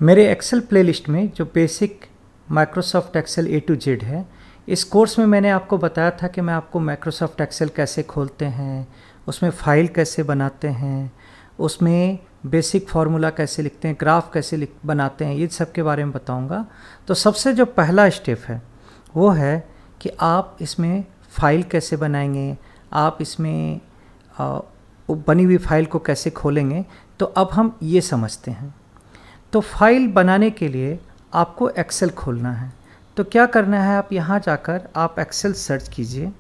मेरे Excel playlist में जो basic Microsoft Excel A to Z है, इस कोर्स में मैंने आपको बताया था कि मैं आपको माइक्रोसॉफ्ट एक्सेल कैसे खोलते हैं, उसमें फ़ाइल कैसे बनाते हैं, उसमें बेसिक फार्मूला कैसे लिखते हैं, ग्राफ कैसे बनाते हैं, ये सब के बारे में बताऊंगा। तो सबसे जो पहला स्टेप है वो है कि आप इसमें फ़ाइल कैसे बनाएंगे, आप इसमें बनी हुई फ़ाइल को कैसे खोलेंगे। तो अब हम ये समझते हैं। तो फाइल बनाने के लिए आपको एक्सेल खोलना है। तो क्या करना है, आप यहाँ जाकर आप एक्सेल सर्च कीजिए।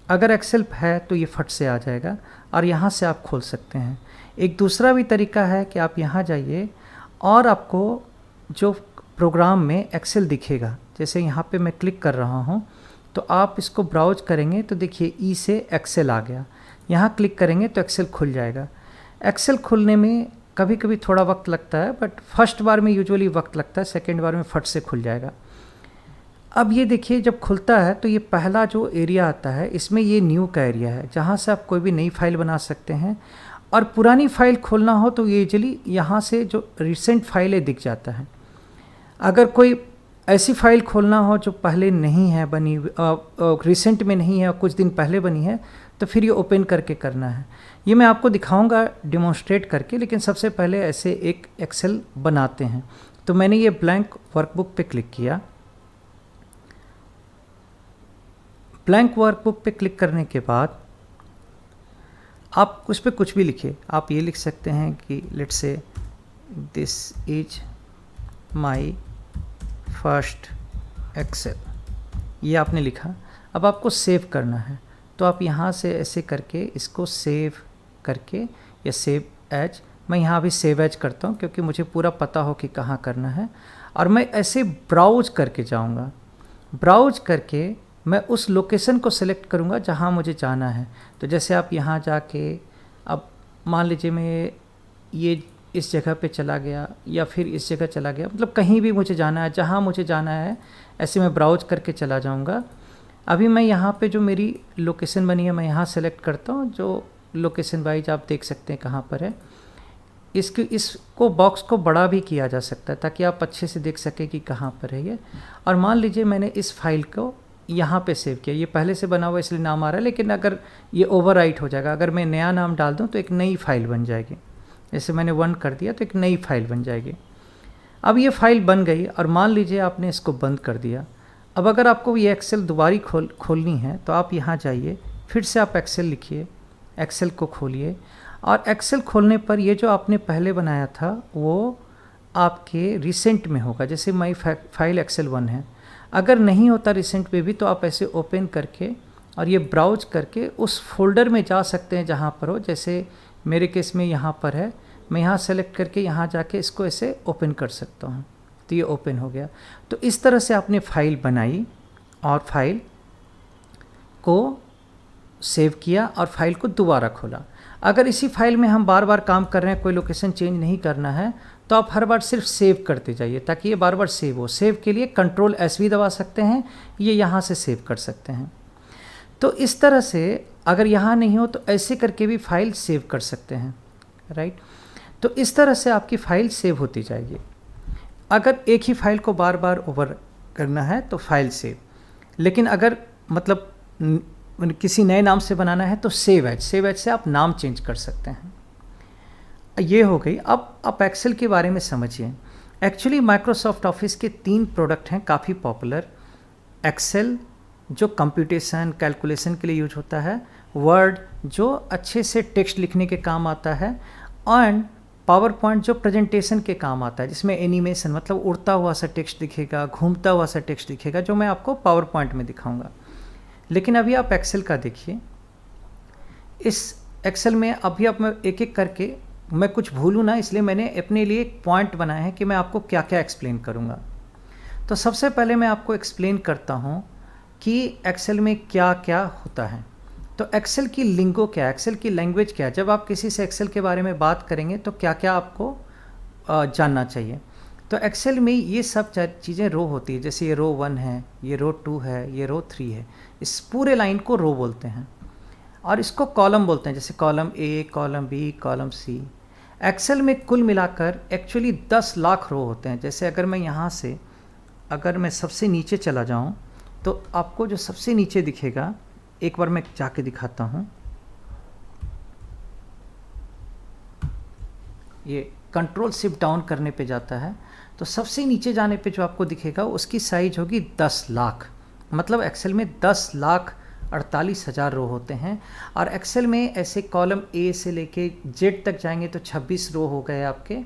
अगर एक्सेल है तो ये फट से आ जाएगा और यहाँ से आप खोल सकते हैं। एक दूसरा भी तरीका है कि आप यहाँ जाइए और आपको जो प्रोग्राम में एक्सेल दिखेगा, जैसे यहाँ पे मैं क्लिक कर रहा हूँ, तो आप इसको ब्राउज करेंगे तो देखिए ई से एक्सेल आ गया। यहाँ क्लिक करेंगे तो एक्सेल खुल जाएगा। एक्सेल खुलने में कभी कभी थोड़ा वक्त लगता है, बट फर्स्ट बार में यूजुअली वक्त लगता है, सेकेंड बार में फट से खुल जाएगा। अब ये देखिए जब खुलता है तो ये पहला जो एरिया आता है, इसमें ये न्यू का एरिया है जहाँ से आप कोई भी नई फाइल बना सकते हैं। और पुरानी फाइल खोलना हो तो यूजुअली यहाँ से जो रिसेंट फाइलें दिख जाता है। अगर कोई ऐसी फाइल खोलना हो जो पहले नहीं है बनी, रिसेंट में नहीं है, कुछ दिन पहले बनी है, तो फिर ये ओपन करके करना है। ये मैं आपको दिखाऊंगा डिमॉन्स्ट्रेट करके, लेकिन सबसे पहले ऐसे एक एक्सेल बनाते हैं। तो मैंने ये ब्लैंक वर्कबुक पे क्लिक किया। ब्लैंक वर्कबुक पे क्लिक करने के बाद आप उस पर कुछ भी लिखिए। आप ये लिख सकते हैं कि let's say this is my first Excel, ये आपने लिखा। अब आपको सेव करना है, तो आप यहाँ से ऐसे करके इसको सेव करके या सेव एज, मैं यहाँ भी सेव एज करता हूँ क्योंकि मुझे पूरा पता हो कि कहाँ करना है। और मैं ऐसे ब्राउज करके जाऊँगा। ब्राउज करके मैं उस लोकेशन को सिलेक्ट करूँगा जहाँ मुझे जाना है। तो जैसे आप यहाँ जाके, अब मान लीजिए मैं ये इस जगह पे चला गया या फिर इस जगह चला गया, मतलब कहीं भी मुझे जाना है, जहाँ मुझे जाना है ऐसे मैं ब्राउज करके चला जाऊँगा। अभी मैं यहाँ पे जो मेरी लोकेशन बनी है मैं यहाँ सेलेक्ट करता हूँ, जो लोकेशन वाइज आप देख सकते हैं कहाँ पर है। इसको बॉक्स को बड़ा भी किया जा सकता है ताकि आप अच्छे से देख सकें कि कहाँ पर है ये। और मान लीजिए मैंने इस फाइल को यहाँ पे सेव किया, ये पहले से बना हुआ इसलिए नाम आ रहा है, लेकिन अगर ये ओवरराइट हो जाएगा, अगर मैं नया नाम डाल दूँ तो एक नई फाइल बन जाएगी। जैसे मैंने 1 कर दिया तो एक नई फाइल बन जाएगी। अब ये फाइल बन गई और मान लीजिए आपने इसको बंद कर दिया। अब अगर आपको ये एक्सेल दोबारा खोलनी है तो आप यहाँ जाइए, फिर से आप एक्सेल लिखिए, एक्सेल को खोलिए। और एक्सेल खोलने पर ये जो आपने पहले बनाया था वो आपके रिसेंट में होगा। जैसे माई फाइल एक्सेल 1 है, अगर नहीं होता रिसेंट में भी तो आप ऐसे ओपन करके और ये ब्राउज करके उस फोल्डर में जा सकते हैं जहाँ पर हो। जैसे मेरे केस में यहाँ पर है, मैं यहाँ सेलेक्ट करके यहाँ जाके इसको ऐसे ओपन कर सकता हूँ, तो ये ओपन हो गया। तो इस तरह से आपने फाइल बनाई और फाइल को सेव किया और फाइल को दोबारा खोला। अगर इसी फाइल में हम बार बार काम कर रहे हैं, कोई लोकेशन चेंज नहीं करना है, तो आप हर बार सिर्फ सेव करते जाइए ताकि ये बार बार सेव हो। सेव के लिए कंट्रोल एस भी दबा सकते हैं, ये यहाँ से सेव कर सकते हैं। तो इस तरह से अगर यहाँ नहीं हो तो ऐसे करके भी फाइल सेव कर सकते हैं, राइट। तो इस तरह से आपकी फ़ाइल सेव होती जाएगी। अगर एक ही फाइल को बार बार ओवर करना है तो फाइल सेव, लेकिन अगर मतलब किसी नए नाम से बनाना है तो सेव एज से आप नाम चेंज कर सकते हैं। ये हो गई। अब आप एक्सेल के बारे में समझिए। एक्चुअली माइक्रोसॉफ्ट ऑफिस के 3 प्रोडक्ट हैं काफ़ी पॉपुलर। एक्सेल जो कंप्यूटेशन कैलकुलेशन के लिए यूज होता है, वर्ड जो अच्छे से टेक्स्ट लिखने के काम आता है, एंड पावर पॉइंट जो प्रेजेंटेशन के काम आता है, जिसमें एनिमेशन मतलब उड़ता हुआ सा टेक्स्ट दिखेगा, घूमता हुआ सा टेक्स्ट दिखेगा, जो मैं आपको पावर पॉइंट में दिखाऊंगा। लेकिन अभी आप एक्सेल का देखिए। इस एक्सेल में अभी आप मैं एक एक करके, मैं कुछ भूलूँ ना इसलिए मैंने अपने लिए एक पॉइंट बनाया है कि मैं आपको क्या क्या एक्सप्लेन करूँगा। तो सबसे पहले मैं आपको एक्सप्लेन करता हूँ कि एक्सेल में क्या क्या होता है। तो एक्सेल की लिंगो क्या है, एक्सेल की लैंग्वेज क्या है। जब आप किसी से एक्सेल के बारे में बात करेंगे तो क्या क्या आपको जानना चाहिए। तो एक्सेल में ये सब चीज़ें रो होती है। जैसे ये रो 1 है, ये रो 2 है, ये रो 3 है। इस पूरे लाइन को रो बोलते हैं और इसको कॉलम बोलते हैं। जैसे column A, column B, column C. Excel में कुल मिलाकर एक्चुअली 10 लाख रो होते हैं। जैसे अगर मैं यहाँ से अगर मैं सबसे नीचे चला जाऊँ तो आपको जो सबसे नीचे दिखेगा, एक बार मैं जाके दिखाता हूँ, ये कंट्रोल शिफ्ट डाउन करने पे जाता है तो सबसे नीचे जाने पे जो आपको दिखेगा उसकी साइज होगी 10 लाख। मतलब एक्सेल में 10,48,000 रो होते हैं। और एक्सेल में ऐसे कॉलम ए से लेके जेड तक जाएंगे तो 26 रो हो गए आपके,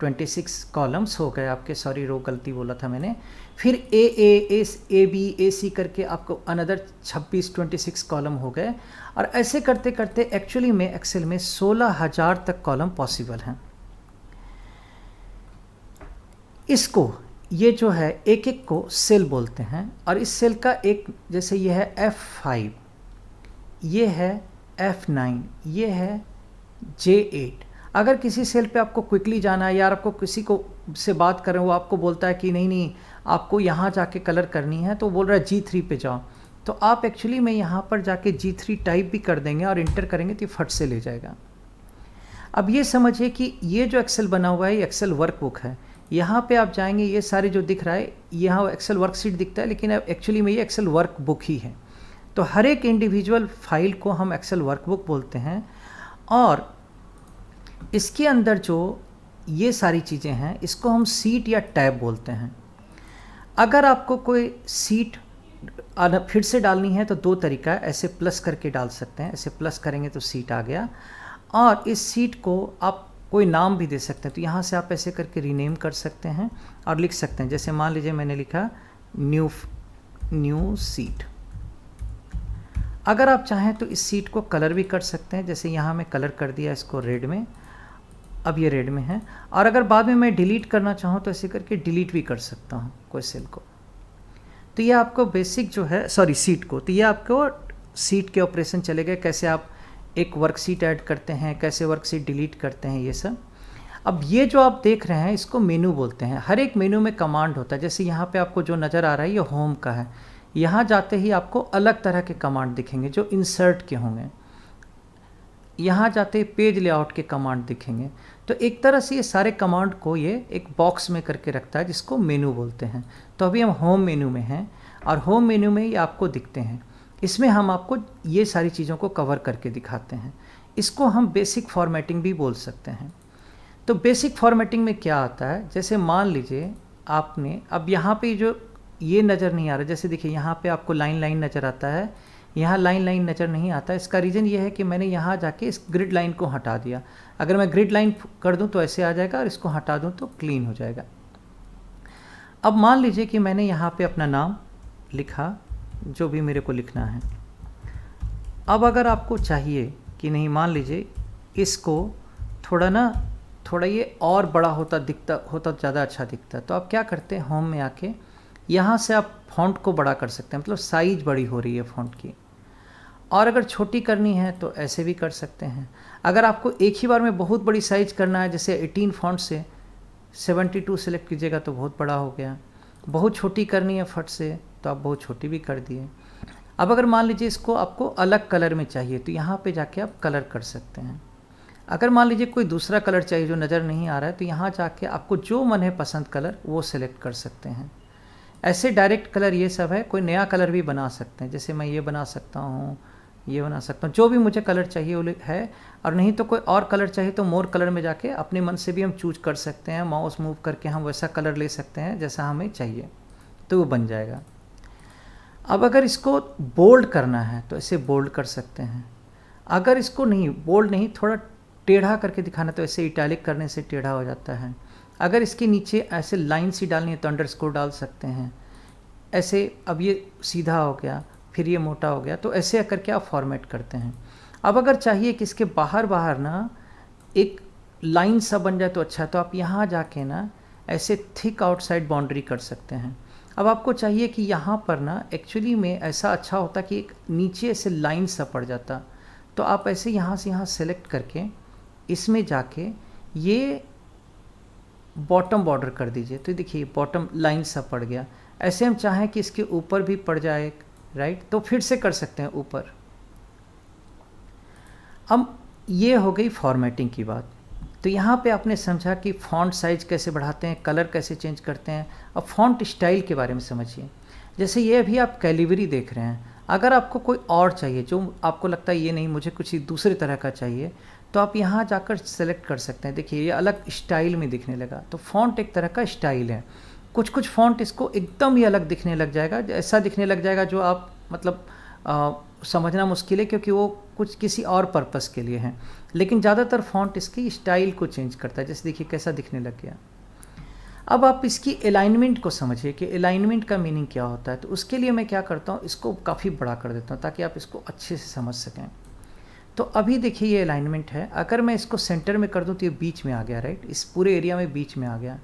26 कॉलम्स हो गए आपके, सॉरी रो गलती बोला था मैंने। फिर ए बी ए सी करके आपको अनदर 26 कॉलम हो गए। और ऐसे करते करते एक्चुअली में एक्सेल में 16,000 तक कॉलम पॉसिबल हैं। इसको ये जो है एक एक को सेल बोलते हैं। और इस सेल का एक, जैसे ये है F5, ये है F9, ये है J8। अगर किसी सेल पे आपको क्विकली जाना है या आपको किसी को से बात करें, वो आपको बोलता है कि नहीं आपको यहाँ जाके कलर करनी है, तो बोल रहा है G3 पे जाओ, तो आप एक्चुअली में यहाँ पर जाके G3 टाइप भी कर देंगे और इंटर करेंगे तो फट से ले जाएगा। अब ये समझिए कि ये जो एक्सेल बना हुआ है ये एक्सेल वर्कबुक है। यहाँ पे आप जाएंगे, ये सारे जो दिख रहा है यहाँ एक्सेल वर्कशीट दिखता है, लेकिन एक्चुअली में ये एक्सेल वर्कबुक ही है। तो हर एक इंडिविजुअल फाइल को हम एक्सेल वर्कबुक बोलते हैं। और इसके अंदर जो ये सारी चीज़ें हैं इसको हम सीट या टैब बोलते हैं। अगर आपको कोई सीट फिर से डालनी है तो दो तरीका है, ऐसे प्लस करके डाल सकते हैं, ऐसे प्लस करेंगे तो सीट आ गया। और इस सीट को आप कोई नाम भी दे सकते हैं, तो यहाँ से आप ऐसे करके रीनेम कर सकते हैं और लिख सकते हैं। जैसे मान लीजिए मैंने लिखा न्यू सीट। अगर आप चाहें तो इस सीट को कलर भी कर सकते हैं, जैसे यहाँ मैं कलर कर दिया इसको रेड में, अब ये रेड में है। और अगर बाद में मैं डिलीट करना चाहूँ तो ऐसे करके डिलीट भी कर सकता हूँ कोई सेल को। तो ये आपको बेसिक जो है, सॉरी सीट को, तो ये आपको सीट के ऑपरेशन चले गए, कैसे आप एक वर्कशीट ऐड करते हैं, कैसे वर्कशीट डिलीट करते हैं, ये सब। अब ये जो आप देख रहे हैं इसको मेनू बोलते हैं। हर एक मेनू में कमांड होता है। जैसे यहाँ पे आपको जो नज़र आ रहा है ये होम का है, यहाँ जाते ही आपको अलग तरह के कमांड दिखेंगे जो इंसर्ट के होंगे। यहाँ जाते ही पेज लेआउट के कमांड दिखेंगे। तो एक तरह से ये सारे कमांड को ये एक बॉक्स में करके रखता है जिसको मेनू बोलते हैं। तो अभी हम होम मेनू में हैं और होम मेनू में ये आपको दिखते हैं। इसमें हम आपको ये सारी चीज़ों को कवर करके दिखाते हैं। इसको हम बेसिक फॉर्मेटिंग भी बोल सकते हैं। तो बेसिक फॉर्मेटिंग में क्या आता है, जैसे मान लीजिए आपने अब यहाँ पे जो ये नज़र नहीं आ रहा, जैसे देखिए यहाँ पे आपको लाइन लाइन नज़र आता है, यहाँ लाइन लाइन नज़र नहीं आता। इसका रीज़न ये है कि मैंने यहाँ जाके इस ग्रिड लाइन को हटा दिया। अगर मैं ग्रिड लाइन कर दूँ तो ऐसे आ जाएगा और इसको हटा दूँ तो क्लीन हो जाएगा। अब मान लीजिए कि मैंने यहाँ पे अपना नाम लिखा, जो भी मेरे को लिखना है। अब अगर आपको चाहिए कि नहीं, मान लीजिए इसको थोड़ा ये और बड़ा होता ज़्यादा अच्छा दिखता, तो आप क्या करते हैं, होम में आके यहाँ से आप फ़ॉन्ट को बड़ा कर सकते हैं, मतलब साइज बड़ी हो रही है फ़ॉन्ट की। और अगर छोटी करनी है तो ऐसे भी कर सकते हैं। अगर आपको एक ही बार में बहुत बड़ी साइज करना है, जैसे 18 फ़ॉन्ट से 72 सेलेक्ट कीजिएगा तो बहुत बड़ा हो गया। बहुत छोटी करनी है फट से तो आप बहुत छोटी भी कर दिए। अब अगर मान लीजिए इसको आपको अलग कलर में चाहिए तो यहाँ पे जाके आप कलर कर सकते हैं। अगर मान लीजिए कोई दूसरा कलर चाहिए जो नज़र नहीं आ रहा है तो यहाँ जाके आपको जो मन है पसंद कलर वो सेलेक्ट कर सकते हैं। ऐसे डायरेक्ट कलर ये सब है, कोई नया कलर भी बना सकते हैं, जैसे मैं ये बना सकता हूँ, ये बना सकता हूँ, जो भी मुझे कलर चाहिए वो है। और नहीं तो कोई और कलर चाहिए तो मोर कलर में जाके अपने मन से भी हम चूज कर सकते हैं, माउस मूव करके हम वैसा कलर ले सकते हैं जैसा हमें चाहिए, तो वो बन जाएगा। अब अगर इसको बोल्ड करना है तो ऐसे बोल्ड कर सकते हैं। अगर इसको नहीं बोल्ड नहीं, थोड़ा टेढ़ा करके दिखाना तो ऐसे इटैलिक करने से टेढ़ा हो जाता है। अगर इसके नीचे ऐसे लाइन सी डालनी है तो अंडरस्कोर डाल सकते हैं ऐसे। अब ये सीधा हो गया, फिर ये मोटा हो गया, तो ऐसे करके आप फॉर्मेट करते हैं। अब अगर चाहिए कि इसके बाहर ना एक लाइन सा बन जाए तो अच्छा है, तो आप यहाँ जाके ना ऐसे थिक आउटसाइड बाउंड्री कर सकते हैं। अब आपको चाहिए कि यहाँ पर ना एक्चुअली में ऐसा अच्छा होता कि एक नीचे ऐसे लाइन सा पड़ जाता, तो आप ऐसे यहाँ से यहाँ सेलेक्ट करके इसमें जाके ये बॉटम बॉर्डर कर दीजिए, तो देखिए बॉटम लाइन सा पड़ गया। ऐसे हम चाहें कि इसके ऊपर भी पड़ जाए, राइट, तो फिर से कर सकते हैं ऊपर। अब ये हो गई फॉर्मेटिंग की बात। तो यहाँ पे आपने समझा कि फ़ॉन्ट साइज़ कैसे बढ़ाते हैं, कलर कैसे चेंज करते हैं। अब फ़ॉन्ट स्टाइल के बारे में समझिए। जैसे ये अभी आप कैलिबरी देख रहे हैं, अगर आपको कोई और चाहिए जो आपको लगता है ये नहीं मुझे कुछ दूसरे तरह का चाहिए, तो आप यहाँ जाकर सेलेक्ट कर सकते हैं। देखिए ये अलग स्टाइल में दिखने लगा। तो फ़ॉन्ट एक तरह का स्टाइल है। कुछ कुछ फ़ॉन्ट इसको एकदम ही अलग दिखने लग जाएगा, ऐसा दिखने लग जाएगा जो आप मतलब समझना मुश्किल है, क्योंकि वो कुछ किसी और पर्पस के लिए हैं। लेकिन ज़्यादातर फ़ॉन्ट इसकी स्टाइल को चेंज करता है। जैसे देखिए कैसा दिखने लग गया। अब आप इसकी अलाइनमेंट को समझिए कि अलाइनमेंट का मीनिंग क्या होता है। तो उसके लिए मैं क्या करता हूँ, इसको काफ़ी बड़ा कर देता हूँ ताकि आप इसको अच्छे से समझ सकें। तो अभी देखिए ये अलाइनमेंट है। अगर मैं इसको सेंटर में कर दूँ तो ये बीच में आ गया, राइट, इस पूरे एरिया में बीच में आ गया।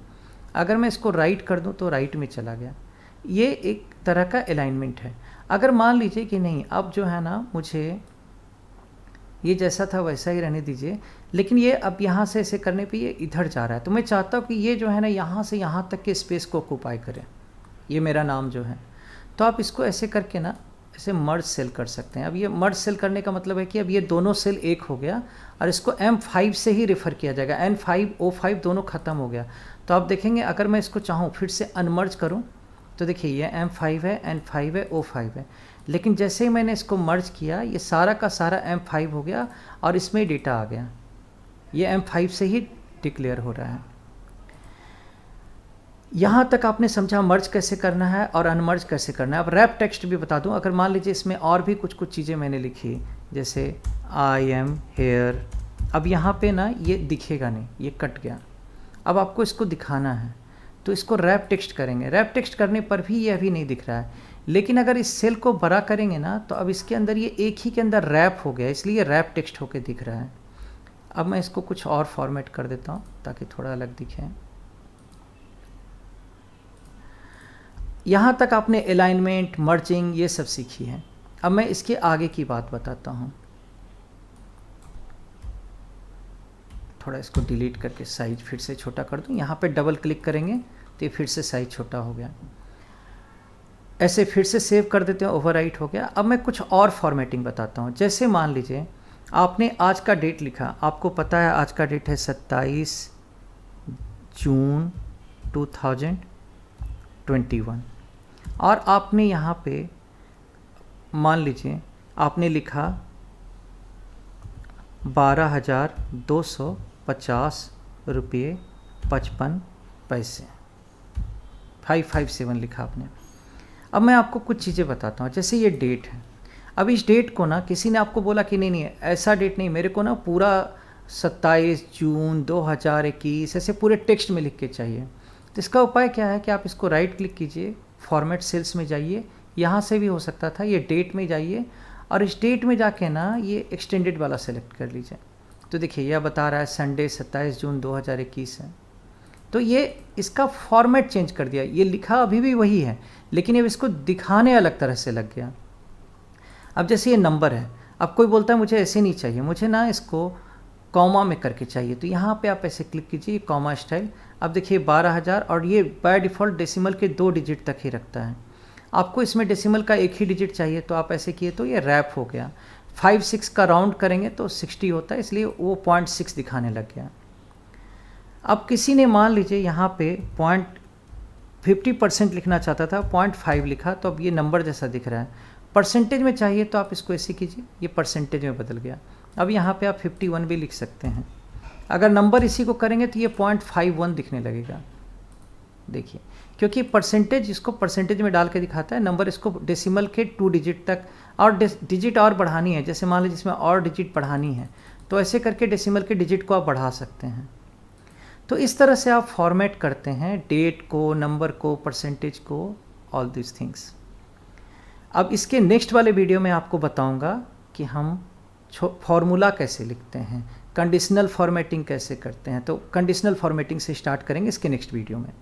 अगर मैं इसको राइट कर दूँ तो राइट में चला गया। ये एक तरह का अलाइनमेंट है। अगर मान लीजिए कि नहीं, अब जो है ना मुझे ये जैसा था वैसा ही रहने दीजिए, लेकिन ये अब यहाँ से ऐसे करने पे ये इधर जा रहा है, तो मैं चाहता हूँ कि ये जो है ना यहाँ से यहाँ तक के स्पेस को ऑक्यूपाई करे, ये मेरा नाम जो है। तो आप इसको ऐसे करके ना ऐसे मर्ज सेल कर सकते हैं। अब ये मर्ज सेल करने का मतलब है कि अब ये दोनों सेल एक हो गया और इसको M5 से ही रेफ़र किया जाएगा। N5 O5 दोनों ख़त्म हो गया। तो आप देखेंगे अगर मैं इसको चाहूँ फिर से अनमर्ज करूँ तो देखिए ये M5 है, N5 है, O5 है। लेकिन जैसे ही मैंने इसको मर्ज किया ये सारा का सारा M5 हो गया और इसमें डेटा आ गया। ये M5 से ही डिक्लेयर हो रहा है। यहाँ तक आपने समझा मर्ज कैसे करना है और अनमर्ज कैसे करना है। अब रैप टेक्स्ट भी बता दूँ। अगर मान लीजिए इसमें और भी कुछ कुछ चीज़ें मैंने लिखी, जैसे आई एम हेयर, अब यहाँ पे ना ये दिखेगा नहीं, ये कट गया। अब आपको इसको दिखाना है तो इसको रैप टेक्स्ट करेंगे। रैप टेक्स्ट करने पर भी ये अभी नहीं दिख रहा है, लेकिन अगर इस सेल को बड़ा करेंगे ना तो अब इसके अंदर ये एक ही के अंदर रैप हो गया, इसलिए रैप टेक्स्ट होके दिख रहा है। अब मैं इसको कुछ और फॉर्मेट कर देता हूँ ताकि थोड़ा अलग दिखे। यहाँ तक आपने अलाइनमेंट, मर्जिंग ये सब सीखी है। अब मैं इसके आगे की बात बताता हूँ। थोड़ा इसको डिलीट करके साइज फिर से छोटा कर दूँ। यहाँ पे डबल क्लिक करेंगे तो ये फिर से साइज छोटा हो गया। ऐसे फिर से सेव कर देते हैं, ओवरराइट हो गया। अब मैं कुछ और फॉर्मेटिंग बताता हूँ। जैसे मान लीजिए आपने आज का डेट लिखा, आपको पता है आज का डेट है 27 जून 2021 और आपने यहाँ पे मान लीजिए आपने लिखा 12,250 रुपये 55 पैसे, 557 लिखा आपने। अब मैं आपको कुछ चीज़ें बताता हूँ। जैसे ये डेट है, अब इस डेट को ना किसी ने आपको बोला कि नहीं ऐसा डेट नहीं, मेरे को ना पूरा 27 जून 2021 ऐसे पूरे टेक्स्ट में लिख के चाहिए। तो इसका उपाय क्या है कि आप इसको राइट क्लिक कीजिए, फॉर्मेट सेल्स में जाइए, यहाँ से भी हो सकता था, ये डेट में जाइए और इस डेट में जाके ना ये एक्सटेंडेड वाला सेलेक्ट कर लीजिए। तो देखिए यह बता रहा है संडे 27 जून 2021 है। तो ये इसका फॉर्मेट चेंज कर दिया। ये लिखा अभी भी वही है, लेकिन अब इसको दिखाने अलग तरह से लग गया। अब जैसे ये नंबर है, अब कोई बोलता है मुझे ऐसे नहीं चाहिए, मुझे ना इसको कॉमा में करके चाहिए, तो यहाँ पे आप ऐसे क्लिक कीजिए, कॉमा स्टाइल। अब देखिए 12,000 और ये बाय डिफ़ॉल्ट डेसिमल के 2 डिजिट तक ही रखता है। आपको इसमें डेसिमल का एक ही डिजिट चाहिए तो आप ऐसे किए तो ये रैप हो गया। 5-6 का राउंड करेंगे तो 60 होता है, इसलिए वो 0.6 दिखाने लग गया। अब किसी ने मान लीजिए यहाँ पे 50% लिखना चाहता था, 0.5 लिखा, तो अब ये नंबर जैसा दिख रहा है। परसेंटेज में चाहिए तो आप इसको ऐसे कीजिए, ये परसेंटेज में बदल गया। अब यहाँ पे आप 51 भी लिख सकते हैं। अगर नंबर इसी को करेंगे तो ये 0.51 दिखने लगेगा। देखिए क्योंकि परसेंटेज इसको परसेंटेज में डाल के दिखाता है, नंबर इसको डेसिमल के 2 डिजिट तक, और डिजिट और बढ़ानी है, जैसे मान लीजिए इसमें और डिजिट बढ़ानी है तो ऐसे करके डेसिमल के डिजिट को आप बढ़ा सकते हैं। तो इस तरह से आप फॉर्मेट करते हैं डेट को, नंबर को, परसेंटेज को, ऑल दिस थिंग्स। अब इसके नेक्स्ट वाले वीडियो में आपको बताऊंगा कि हम फॉर्मूला कैसे लिखते हैं, कंडीशनल फॉर्मेटिंग कैसे करते हैं। तो कंडीशनल फॉर्मेटिंग से स्टार्ट करेंगे इसके नेक्स्ट वीडियो में।